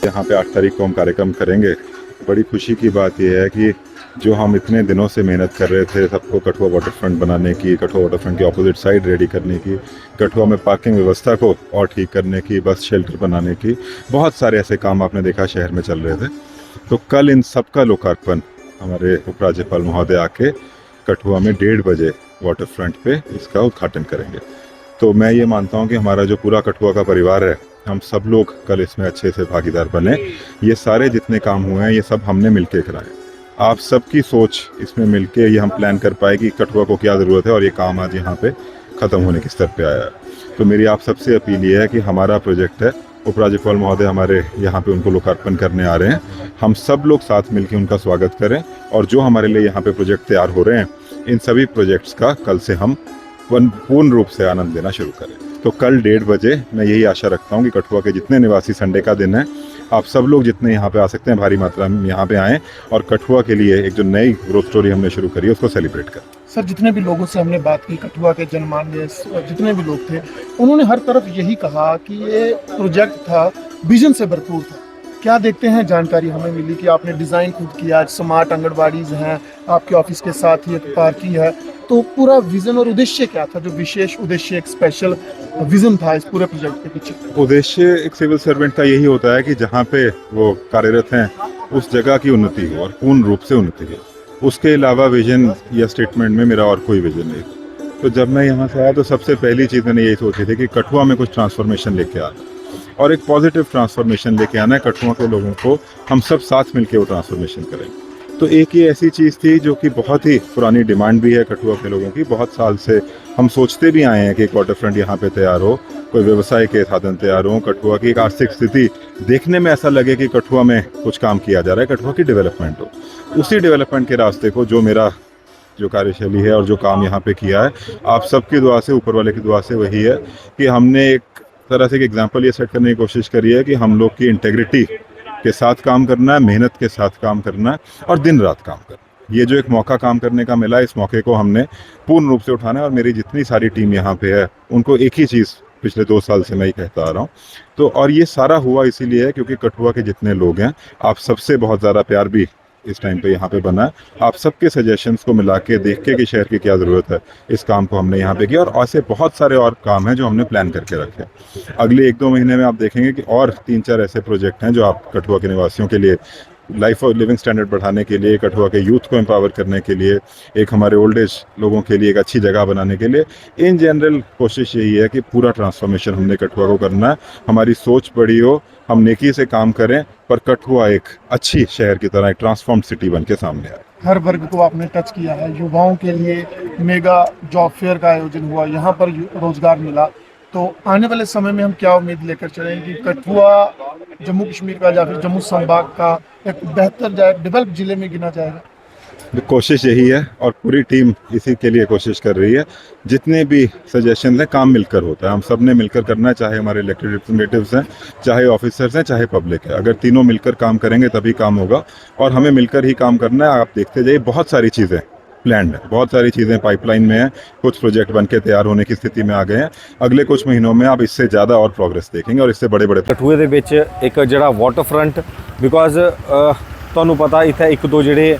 यहाँ पे 8 तारीख को हम कार्यक्रम करेंगे। बड़ी खुशी की बात यह है कि जो हम इतने दिनों से मेहनत कर रहे थे सबको कठुआ वाटर फ्रंट बनाने की, कठुआ वाटर फ्रंट की ऑपोजिट साइड रेडी करने की, कठुआ में पार्किंग व्यवस्था को और ठीक करने की, बस शेल्टर बनाने की, बहुत सारे ऐसे काम आपने देखा शहर में चल रहे थे। तो कल इन सब का लोकार्पण हमारे उपराज्यपाल महोदय आके कठुआ में 1:30 बजे वाटर फ्रंट पे इसका उद्घाटन करेंगे। तो मैं ये मानता हूँ कि हमारा जो पूरा कठुआ का परिवार है, हम सब लोग कल इसमें अच्छे से भागीदार बने। ये सारे जितने काम हुए हैं ये सब हमने मिलके कराए। आप सबकी सोच इसमें मिलके ये हम प्लान कर पाए कि कठुआ को क्या ज़रूरत है और ये काम आज यहाँ पे ख़त्म होने के स्तर पे आया है। तो मेरी आप सबसे अपील ये है कि हमारा प्रोजेक्ट है, उपराज्यपाल महोदय हमारे यहाँ पे उनको लोकार्पण करने आ रहे हैं, हम सब लोग साथ मिलकर उनका स्वागत करें और जो हमारे लिए यहाँ पे प्रोजेक्ट तैयार हो रहे हैं इन सभी प्रोजेक्ट्स का कल से हम पूर्ण रूप से आनंद लेना शुरू करें। तो कल 1:30 बजे मैं यही आशा रखता हूँ कि कठुआ के जितने निवासी, संडे का दिन है, आप सब लोग जितने यहाँ पे आ सकते हैं भारी मात्रा में यहाँ पे आएँ और कठुआ के लिए एक जो नई ग्रोथ स्टोरी हमने शुरू करी है उसको सेलिब्रेट करें। सर, जितने भी लोगों से हमने बात की, कठुआ के जनमानस जितने भी लोग थे, उन्होंने हर तरफ यही कहा कि ये प्रोजेक्ट था, विजन से भरपूर था। क्या देखते हैं, जानकारी हमें मिली कि आपने डिज़ाइन खुद किया, स्मार्ट आंगनबाड़ीज़ हैं, आपके ऑफिस के साथ ही एक पार्किंग है। तो पूरा विज़न और उद्देश्य क्या था, जो विशेष उद्देश्य, एक स्पेशल विज़न था इस पूरे प्रोजेक्ट के पीछे? उद्देश्य एक सिविल सर्वेंट का यही होता है कि जहाँ पे वो कार्यरत हैं उस जगह की उन्नति हो और पूर्ण रूप से उन्नति हो। उसके अलावा विजन या स्टेटमेंट में मेरा और कोई विजन नहीं था। तो जब मैं यहाँ से आया तो सबसे पहली चीज़ मैंने यही सोची थी कि कठुआ में कुछ ट्रांसफॉर्मेशन लेके आना और एक पॉजिटिव ट्रांसफॉर्मेशन लेके आना है। कठुआ के लोगों को हम सब साथ मिलके वो ट्रांसफॉर्मेशन करेंगे। तो एक ये ऐसी चीज़ थी जो कि बहुत ही पुरानी डिमांड भी है कठुआ के लोगों की। बहुत साल से हम सोचते भी आए हैं कि एक वाटर फ्रंट यहाँ पे तैयार हो, कोई व्यवसाय के साधन तैयार हो, कठुआ की एक आर्थिक स्थिति देखने में ऐसा लगे कि कठुआ में कुछ काम किया जा रहा है, कठुआ की डेवलपमेंट हो। उसी डेवलपमेंट के रास्ते को जो कार्यशैली है और जो काम यहाँ पे किया है, आप सबकी दुआ से, ऊपर वाले की दुआ से वही है कि हमने एक तरह से एक एग्जाम्पल ये सेट करने की कोशिश करी है कि हम लोग की इंटेग्रिटी के साथ काम करना है, मेहनत के साथ काम करना है और दिन रात काम करना। ये जो एक मौका काम करने का मिला, इस मौके को हमने पूर्ण रूप से उठाना है और मेरी जितनी सारी टीम यहाँ पे है उनको एक ही चीज़ पिछले 2 साल से मैं ही कहता आ रहा हूँ। तो और ये सारा हुआ इसीलिए है क्योंकि कठुआ के जितने लोग हैं, आप सबसे बहुत ज़्यादा प्यार भी इस टाइम पे यहाँ पे बना है। आप सबके सजेशंस को मिला के देख के कि शहर की क्या ज़रूरत है, इस काम को हमने यहाँ पे किया और ऐसे बहुत सारे और काम हैं जो हमने प्लान करके रखे। अगले 1-2 महीने में आप देखेंगे कि और 3-4 ऐसे प्रोजेक्ट हैं जो आप कठुआ के निवासियों के लिए, लाइफ और लिविंग स्टैंडर्ड बढ़ाने के लिए, कठुआ के यूथ को एम्पावर करने के लिए, एक हमारे ओल्ड एज लोगों के लिए एक अच्छी जगह बनाने के लिए, इन जनरल कोशिश यही है कि पूरा ट्रांसफॉर्मेशन हमने कठुआ को करना है। हमारी सोच बड़ी हो, हम नेकी से काम करें, पर कठुआ एक अच्छी शहर की तरह एक ट्रांसफॉर्म्ड सिटी बन के सामने आए। हर वर्ग को आपने टच किया है। युवाओं के लिए मेगा जॉब फेयर का आयोजन हुआ, यहाँ पर रोजगार मिला। तो आने वाले समय में हम क्या उम्मीद लेकर चलेंगे कि कठुआ जम्मू कश्मीर का या फिर जम्मू संभाग का एक बेहतर डेवलप जिले में गिना जाएगा? कोशिश यही है और पूरी टीम इसी के लिए कोशिश कर रही है। जितने भी सजेशन हैं, काम मिलकर होता है, हम सब ने मिलकर करना है, चाहे हमारे इलेक्टेड रिप्रेजेंटेटिव्स हैं, चाहे ऑफिसर्स हैं, चाहे पब्लिक है। अगर तीनों मिलकर काम करेंगे तभी काम होगा और हमें मिलकर ही काम करना है। आप देखते जाइए, बहुत सारी चीज़ें प्लान्ड है, बहुत सारी चीज़ें पाइपलाइन में हैं, कुछ प्रोजेक्ट बन के तैयार होने की स्थिति में आ गए हैं। अगले कुछ महीनों में आप इससे ज़्यादा और प्रोग्रेस देखेंगे और इससे बड़े बड़े कठुए ਦੇ ਵਿੱਚ ਇੱਕ ਜਿਹੜਾ ਵਾਟਰ ਫਰੰਟ, ਬਿਕੋਜ਼ ਤੁਹਾਨੂੰ ਪਤਾ ਇੱਥੇ 1-2 ਜਿਹੜੇ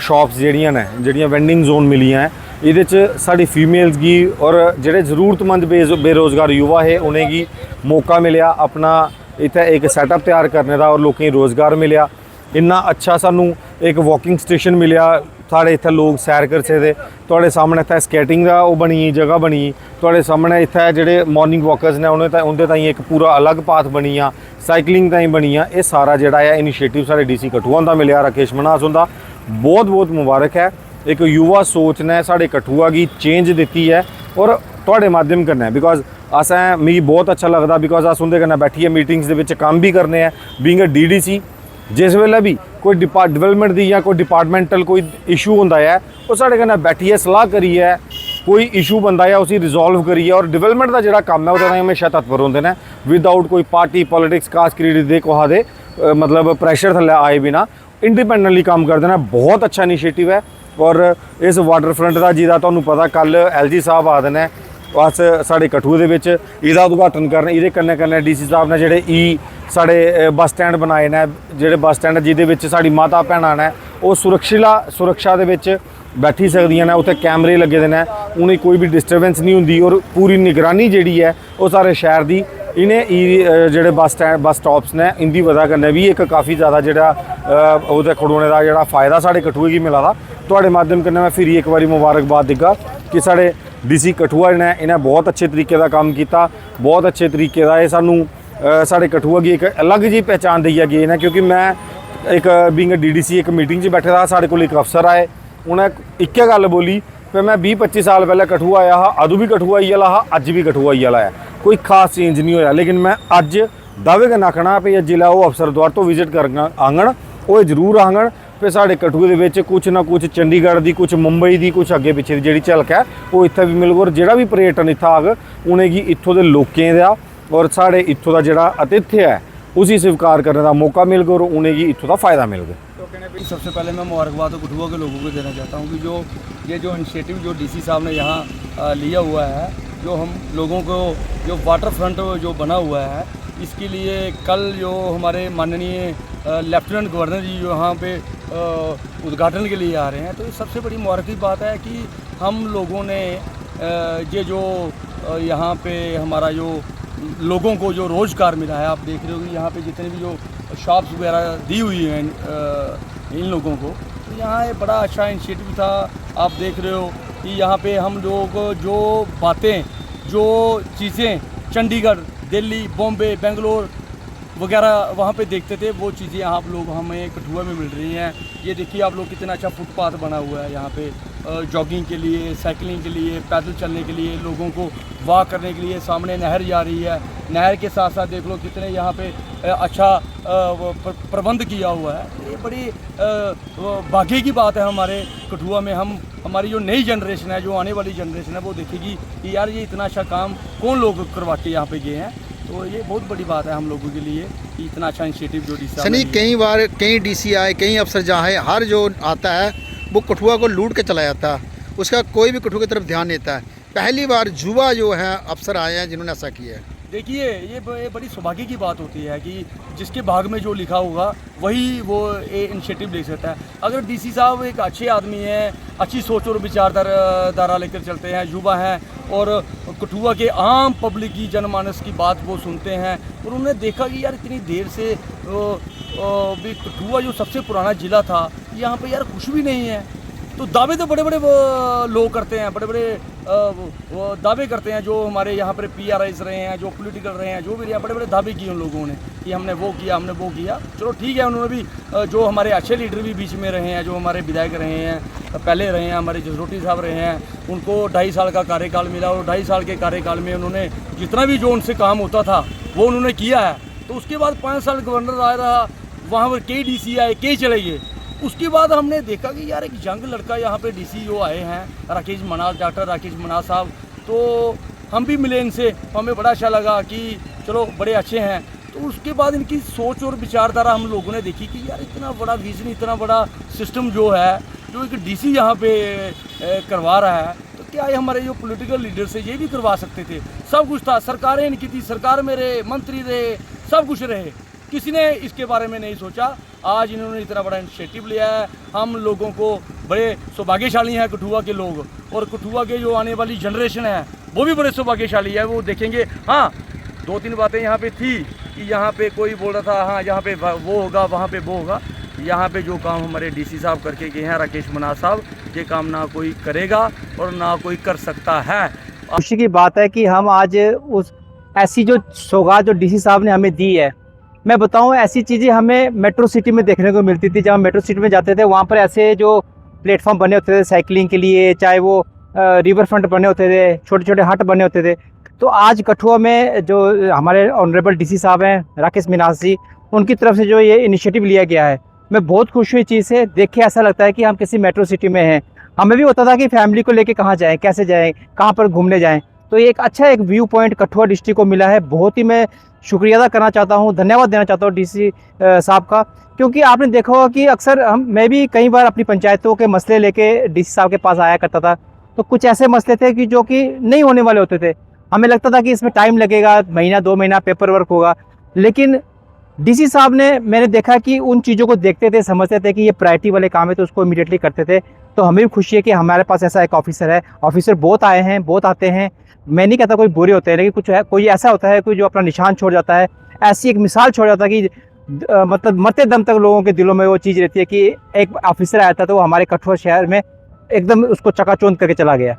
ਸ਼ਾਪਸ ਜਿਹੜੀਆਂ ਵੈਂਡਿੰਗ ਜ਼ੋਨ ਮਿਲੀਆਂ ਹੈ, ਇਹਦੇ 'ਚ ਸਾਡੀ ਫੀਮੇਲਸ ਗੀ ਔਰ ਜਿਹੜੇ ਜ਼ਰੂਰਤਮੰਦ ਬੇਰੋਜ਼ਗਾਰ युवा है उन्हें गी मौका मिलिया अपना ਇੱਥੇ एक सैटअप तैयार करने का और लोगों रोज़गार मिलिया। इन्ना अच्छा सानू एक वॉकिंग स्टेशन मिलिया, साढ़े इत्थे लोग सैर कर सकते। तुहाडे सामने इत्थे स्केटिंग का वो बनी जगह बनी, तुहाडे सामने इत्थे जिहड़े मॉर्निंग वॉकर्स ने उन्हें ताईं एक पूरा अलग पाथ बनी आ, साइकलिंग ताईं बनी आ। ये सारा जिहड़ा है इनिशिएटिव साढ़े DC कठुआ दा मिलिया, राकेश मनास हुंदा। बहुत बहुत मुबारक है। एक युवा सोच ने साढ़े कठुआ की चेंज दी है और तुहाडे माध्यम करना है। बिकॉज अस मिगी बहुत अच्छा लगता, बिकॉज अस उंदे कन्नै बैठिए मीटिंग्स दे विच काम भी करने हैं। बीइंग अ DDC जिस वेले भी कोई डिवेलपमेंट दी या कोई डिपार्टमेंटल कोई इशू होंदा है, वो साढ़े कन्नै बैठिए सलाह करिए, कोई इशू बनता है उसी रिजॉल्व करिए और डिवेलपमेंट का जिहड़ा काम है वो हमेशा तत्पर होंदे ने, विदाउट कोई पार्टी पॉलिटिक्स कास्ट क्रीड दे कुहा दे मतलब प्रेशर थल्ले आए बिना इंडिपेंडेंटली काम करते हैं। बहुत अच्छा इनिशिएटिव है। और इस वाटर फ्रंट का जिहदा तुहानूं पता कल LG साहब आदे ने अस साढ़े कठुए दे विच इहदा उद्घाटन करन, इहदे कन्नै कन्नै DC साहब ने जिहड़े साढ़े बस स्टैंड बनाए ने, जेह्ड़े बस स्टैंड जिहदे विच साड़ी माता भैणां ने वो सुरक्षा दे विच बैठी सकदियां ने, उत्थे कैमरे लगे दे ने, उ'नें कोई भी डिस्टर्बेंस नहीं हुंदी और पूरी निगरानी जेह्ड़ी है वो सारे शहर दी इ'नें जेह्ड़े बस स्टॉप्स ने इंदी वजह कन्नै भी एक काफ़ी ज़्यादा जेह्ड़ा ओह्दे खड़ोने दा जेह्ड़ा फ़ायदा साढ़े कठुए गी मिला दा। तुहाडे माध्यम कन्नै मैं फिर एक बारी मुबारकबाद दिग्गा कि साढ़े DC कठुआ ने इन्हें बहुत अच्छे तरीके का काम किया, बहुत अच्छे तरीके का ये सानू साढ़े कठुआ की एक अलग जी पहचान दी गई है। क्योंकि मैं एक बीइंग DDC एक मीटिंग च बैठे था, साढ़े को एक अफसर आए, उन्हें इक्कै गल बोली कि मैं 20-25 साल पहले कठुआ आया हा, अदू भी कठुआ आई वाला हा, अज भी कठुआ आई वाला है, कोई खास चेंज नहीं होया। लेकिन मैं अज दावे कन्नै आखना भी जिसलै वो अफसर द्वार तो विजिट कर आंगन वो जरूर आंगन फिर साढ़े कठुए दे कुछ ना कुछ चंडीगढ़ की, कुछ मुंबई की, कुछ अगे पिछे जी झलक है वो इत्थे भी मिलग। और जोड़ा भी पर्यटन इत्थे आग उनेंगी इत्थों के लोकें का और साढ़े इत्थों का जोड़ा आतिथ्य है उसी स्वीकार करने का मौका मिलगा और उनेंगी इत्थों का फ़ायदा मिलगा। सबसे पहले मैं मुबारकबाद कठुआ के लोगों को देना चाहता हूँ कि जो इनिशिएटिव जो DC साहब ने यहाँ लिया हुआ है, जो हम लोगों को जो वाटर फ्रंट जो बना हुआ है, इसके लिए कल जो हमारे माननीय लेफ्टिनेंट गवर्नर जी जो यहाँ पे उद्घाटन के लिए आ रहे हैं, तो ये सबसे बड़ी मुबारक की बात है कि हम लोगों ने ये जो यहाँ पे हमारा जो लोगों को जो रोज़गार मिला है, आप देख रहे हो कि यहाँ पे जितने भी जो शॉप्स वगैरह दी हुई हैं इन लोगों को, तो यहाँ ये बड़ा अच्छा इनिशिएटिव था। आप देख रहे हो कि यहाँ पे हम लोग जो बातें, जो चीज़ें चंडीगढ़, दिल्ली, बॉम्बे, बेंगलोर वगैरह वहाँ पे देखते थे, वो चीज़ें आप लोग हमें कठुआ में मिल रही हैं। ये देखिए आप लोग कितना अच्छा फुटपाथ बना हुआ है यहाँ पे, जॉगिंग के लिए, साइकिलिंग के लिए, पैदल चलने के लिए, लोगों को वॉक करने के लिए। सामने नहर जा रही है, नहर के साथ साथ देख लो कितने यहाँ पे अच्छा प्रबंध किया हुआ है। ये बड़ी भाग्य की बात है हमारे कठुआ में। हमारी जो नई जनरेशन है, जो आने वाली जनरेशन है, वो देखेगी कि यार ये इतना अच्छा काम कौन लोग करवा के यहाँ पे गए हैं। तो ये बहुत बड़ी बात है हम लोगों के लिए कि इतना अच्छा इनिशिएटिव जो DC सनी कई बार कई DC आए, कई अफसर जहाँ है, हर जो आता है वो कठुआ को लूट के चला जाता है, उसका कोई भी कठुआ की तरफ ध्यान नहीं देता है। पहली बार युवा जो है अफसर आए हैं जिन्होंने ऐसा किया है। देखिए ये बड़ी सौभाग्य की बात होती है कि जिसके भाग में जो लिखा होगा वही वो इनिशिएटिव ले सकता है। अगर DC साहब एक अच्छे आदमी हैं, अच्छी सोच और विचारधारा लेकर चलते हैं, युवा हैं और कठुआ के आम पब्लिक की जनमानस की बात वो सुनते हैं और उन्होंने देखा कि यार इतनी देर से भी कठुआ जो सबसे पुराना ज़िला था, यहाँ पे यार कुछ भी नहीं है। तो दावे तो बड़े बड़े लोग करते हैं, बड़े बड़े दावे करते हैं, जो हमारे यहाँ पर PRIs रहे हैं, जो पॉलिटिकल रहे हैं, जो भी रहे, बड़े बड़े दावे किए उन लोगों ने कि हमने वो किया, हमने वो किया। चलो ठीक है, उन्होंने भी जो हमारे अच्छे लीडर भी बीच में रहे हैं, जो हमारे विधायक रहे हैं, पहले रहे हैं, हमारे जसरोटी साहब रहे हैं, उनको 2.5 साल का कार्यकाल मिला और 2.5 साल के कार्यकाल में उन्होंने जितना भी जो उनसे काम होता था वो उन्होंने किया है। तो उसके बाद 5 साल गवर्नर आया रहा, वहाँ पर कई DC आए, कई चले गए। उसके बाद हमने देखा कि यार एक यंग लड़का यहाँ पे DC जो आए हैं, राकेश मनास, डॉक्टर राकेश मनास साहब, तो हम भी मिले इनसे, हमें बड़ा अच्छा लगा कि चलो बड़े अच्छे हैं। तो उसके बाद इनकी सोच और विचारधारा हम लोगों ने देखी कि यार इतना बड़ा विजन, इतना बड़ा सिस्टम जो है, जो एक DC यहाँ पे करवा रहा है, तो क्या ये हमारे जो पॉलिटिकल लीडर से ये भी करवा सकते थे। सब कुछ था, सरकारें इनकी थी, सरकार में रहे, मंत्री रहे, सब कुछ रहे, किसी ने इसके बारे में नहीं सोचा। आज इन्होंने इतना बड़ा इनिशिएटिव लिया है, हम लोगों को बड़े सौभाग्यशाली हैं कठुआ के लोग, और कठुआ के जो आने वाली जनरेशन है वो भी बड़े सौभाग्यशाली है। वो देखेंगे, हाँ 2-3 बातें यहाँ पे थी कि यहाँ पे कोई बोल रहा था हाँ यहाँ पे वो होगा, वहाँ पे वो होगा। यहाँ पे जो काम हमारे DC साहब करके गए हैं, राकेश मनास साहब, ये काम ना कोई करेगा और ना कोई कर सकता है। खुशी की बात है कि हम आज उस ऐसी जो सौगात जो DC साहब ने हमें दी है, मैं बताऊं ऐसी चीज़ें हमें मेट्रो सिटी में देखने को मिलती थी। जब हम मेट्रो सिटी में जाते थे वहाँ पर ऐसे जो प्लेटफॉर्म बने होते थे साइकिलिंग के लिए, चाहे वो रिवर फ्रंट बने होते थे, छोटे छोटे हट बने होते थे। तो आज कठुआ में जो हमारे ऑनरेबल DC साहब हैं राकेश मनास जी, उनकी तरफ से जो ये इनिशिएटिव लिया गया है, मैं बहुत खुश हुई चीज़ से। देख के ऐसा लगता है कि हम किसी मेट्रो सिटी में हैं। हमें भी होता था कि फैमिली को लेके कहाँ जाएँ, कैसे जाएँ, कहाँ पर घूमने जाएँ। तो ये एक अच्छा एक व्यू पॉइंट कठुआ डिस्ट्रिक्ट को मिला है। बहुत ही मैं शुक्रिया अदा करना चाहता हूँ, धन्यवाद देना चाहता हूँ DC साहब का, क्योंकि आपने देखा होगा कि अक्सर मैं भी कई बार अपनी पंचायतों के मसले लेके DC साहब के पास आया करता था। तो कुछ ऐसे मसले थे कि जो कि नहीं होने वाले होते थे। हमें लगता था कि इसमें टाइम लगेगा, महीना 2 महीना पेपर वर्क होगा, लेकिन डीसी साहब ने, मैंने देखा कि उन चीज़ों को देखते थे, समझते थे कि ये प्रायोरिटी वाले काम है तो उसको इमीडिएटली करते थे। तो हमें भी खुशी है कि हमारे पास ऐसा एक ऑफिसर है। ऑफिसर बहुत आए हैं, बहुत आते हैं, मैं नहीं कहता कोई बुरे होते हैं, लेकिन कुछ है, कोई ऐसा होता है कोई जो अपना निशान छोड़ जाता है, ऐसी एक मिसाल छोड़ जाता है कि मतलब मरते दम तक लोगों के दिलों में वो चीज़ रहती है कि एक ऑफिसर आया था तो वो हमारे कठुआ शहर में एकदम उसको चकाचौंध करके चला गया।